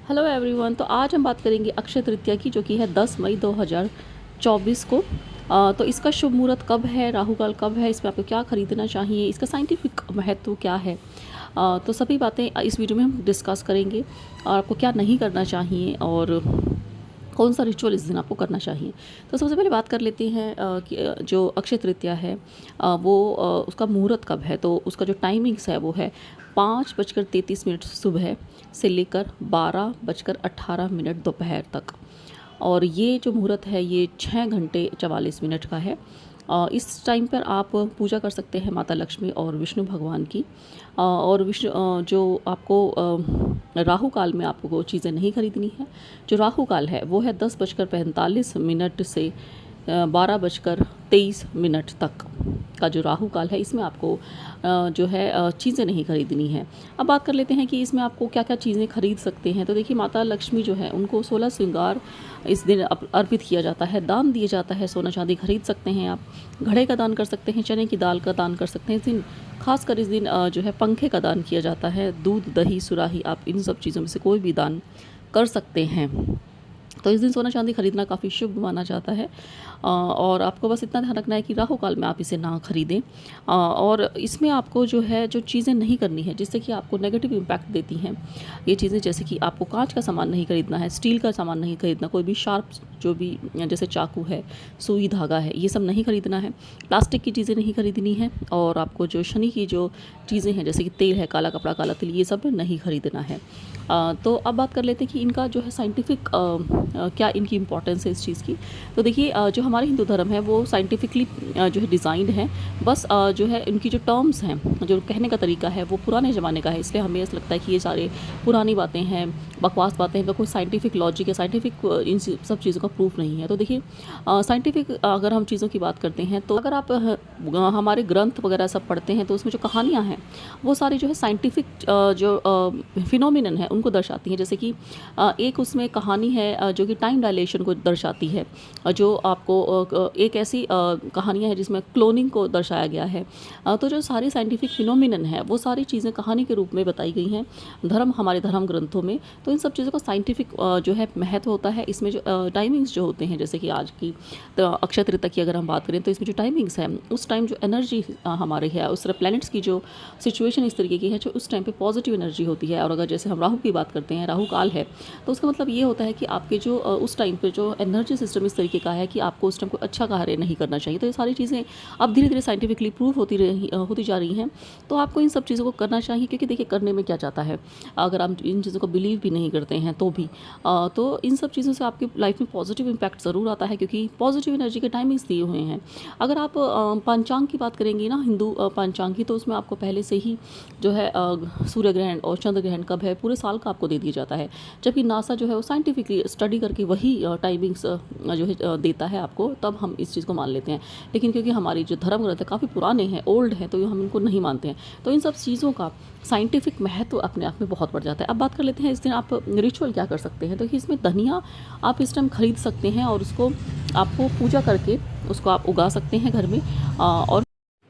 Hello everyone. तो आज हम बात करेंगे अक्षय तृतीया की, जो कि है 10 मई 2024 को। तो इसका शुभ मुहूर्त कब है, राहु काल कब है, इसमें आपको क्या खरीदना चाहिए, इसका साइंटिफिक महत्व क्या है, तो सभी बातें इस वीडियो में हम डिस्कस करेंगे। और आपको क्या नहीं करना चाहिए और कौन सा रिचुअल इस दिन आपको करना चाहिए। तो सबसे पहले बात कर लेते हैं कि जो अक्षय तृतीया है उसका मुहूर्त कब है। तो उसका जो टाइमिंग्स है वो है 5:33 सुबह से लेकर 12:18 दोपहर तक। और ये जो मुहूर्त है ये 6 घंटे 44 मिनट का है। इस टाइम पर आप पूजा कर सकते हैं माता लक्ष्मी और विष्णु भगवान की। और जो आपको राहु काल में आपको वो चीज़ें नहीं खरीदनी है। जो राहु काल है वो है 10:45 से 12:23 तक का जो राहु काल है, इसमें आपको जो है चीज़ें नहीं खरीदनी है। अब बात कर लेते हैं कि इसमें आपको क्या क्या चीज़ें खरीद सकते हैं। तो देखिए, माता लक्ष्मी जो है उनको 16 श्रृंगार इस दिन अर्पित किया जाता है, दान दिया जाता है। सोना चांदी खरीद सकते हैं आप, घड़े का दान कर सकते हैं, चने की दाल का दान कर सकते हैं। इस दिन खासकर इस दिन जो है पंखे का दान किया जाता है। दूध, दही, सुराही, आप इन सब चीज़ों में से कोई भी दान कर सकते हैं। तो इस दिन सोना चांदी खरीदना काफ़ी शुभ माना जाता है। और आपको बस इतना ध्यान रखना है कि राहु काल में आप इसे ना खरीदें। और इसमें आपको जो है जो चीज़ें नहीं करनी है जिससे कि आपको नेगेटिव इम्पैक्ट देती हैं, ये चीज़ें जैसे कि आपको कांच का सामान नहीं खरीदना है, स्टील का सामान नहीं खरीदना, कोई भी शार्प जो भी जैसे चाकू है, सुई धागा है, ये सब नहीं खरीदना है। प्लास्टिक की चीज़ें नहीं खरीदनी है। और आपको जो शनि की जो चीज़ें हैं जैसे कि तेल है, काला कपड़ा, काला तिल, ये सब नहीं खरीदना है। तो अब बात कर लेते हैं कि इनका जो है साइंटिफिक क्या इनकी इम्पोर्टेंस है इस चीज़ की। तो देखिए, जो हमारे हिंदू धर्म है वो साइंटिफिकली जो है डिज़ाइंड है। बस जो है इनकी जो टर्म्स हैं, जो कहने का तरीका है वो पुराने ज़माने का है, इसलिए हमें ऐसा लगता है कि ये सारे पुरानी बातें हैं, बकवास बातें हैं, इनका कोई साइंटिफिक लॉजिक या साइंटिफिक इन सब चीज़ों का प्रूफ नहीं है। तो देखिए, साइंटिफिक अगर हम चीज़ों की बात करते हैं तो अगर आप हमारे ग्रंथ वगैरह सब पढ़ते हैं तो उसमें जो कहानियाँ हैं वो सारी जो है साइंटिफिक जो फिनोमिनन है उनको दर्शाती हैं। जैसे कि एक उसमें कहानी है जो कि टाइम डायलेशन को दर्शाती है। जो आपको एक ऐसी कहानियाँ हैं जिसमें क्लोनिंग को दर्शाया गया है। तो जो सारी साइंटिफिक फिनोमिनन है वो सारी चीज़ें कहानी के रूप में बताई गई हैं हमारे धर्म ग्रंथों में। तो इन सब चीज़ों का साइंटिफिक जो है महत्व होता है। इसमें जो टाइमिंग्स जो होते हैं, जैसे कि आज की तो अक्षय तृतीया की अगर हम बात करें तो इसमें जो टाइमिंग्स है उस टाइम जो एनर्जी हमारे है, उस तरह प्लैनेट्स की जो सिचुएशन इस तरीके की है जो उस टाइम पे पॉजिटिव एनर्जी होती है। और अगर जैसे हम राहु की बात करते हैं, राहु काल है, तो उसका मतलब ये होता है कि आपके जो उस टाइम पे जो एनर्जी सिस्टम इस तरीके का है कि आपको उस टाइम कोई अच्छा कार्य नहीं करना चाहिए। तो ये सारी चीज़ें अब धीरे धीरे साइंटिफिकली प्रूव होती जा रही हैं। तो आपको इन सब चीज़ों को करना चाहिए, क्योंकि देखिए करने में क्या जाता है, अगर आप इन चीज़ों को बिलीव भी नहीं करते हैं तो भी तो इन सब चीज़ों से आपकी लाइफ में पॉजिटिव इम्पैक्ट ज़रूर आता है, क्योंकि पॉजिटिव एनर्जी के टाइमिंग्स दिए हुए हैं। अगर आप पंचांग की बात करेंगी ना, हिंदू पंचांग की, तो उसमें आपको पहले से ही जो है सूर्य ग्रहण और चंद्र ग्रहण कब है पूरे साल का आपको दे दिया जाता है। जबकि नासा जो है वो साइंटिफिकली स्टडी करके वही टाइमिंग्स जो है देता है आपको, तब हम इस चीज़ को मान लेते हैं। लेकिन क्योंकि हमारी जो धर्म ग्रंथ है काफ़ी पुराने हैं, ओल्ड हैं, तो हम इनको नहीं मानते हैं। तो इन सब चीज़ों का साइंटिफिक महत्व अपने आप में बहुत बढ़ जाता है। अब बात कर लेते हैं इस दिन आप रिचुअल क्या कर सकते हैं। तो इसमें धनिया आप इस टाइम खरीद सकते हैं और उसको आपको पूजा करके उसको आप उगा सकते हैं घर में। और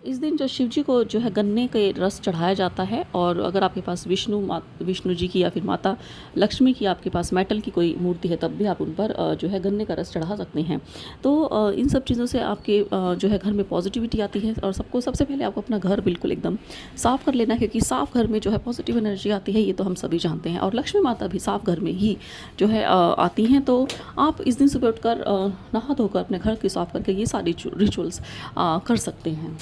इस दिन जो शिव जी को जो है गन्ने के रस चढ़ाया जाता है। और अगर आपके पास विष्णु जी की या फिर माता लक्ष्मी की आपके पास मेटल की कोई मूर्ति है, तब भी आप उन पर जो है गन्ने का रस चढ़ा सकते हैं। तो इन सब चीज़ों से आपके जो है घर में पॉजिटिविटी आती है। और सबसे पहले आपको अपना घर बिल्कुल एकदम साफ़ कर लेना है, क्योंकि साफ़ घर में जो है पॉजिटिव एनर्जी आती है, ये तो हम सभी जानते हैं। और लक्ष्मी माता भी साफ़ घर में ही जो है आती हैं। तो आप इस दिन सुबह उठकर नहा धोकर अपने घर की साफ़ करके ये सारी रिचुअल्स कर सकते हैं।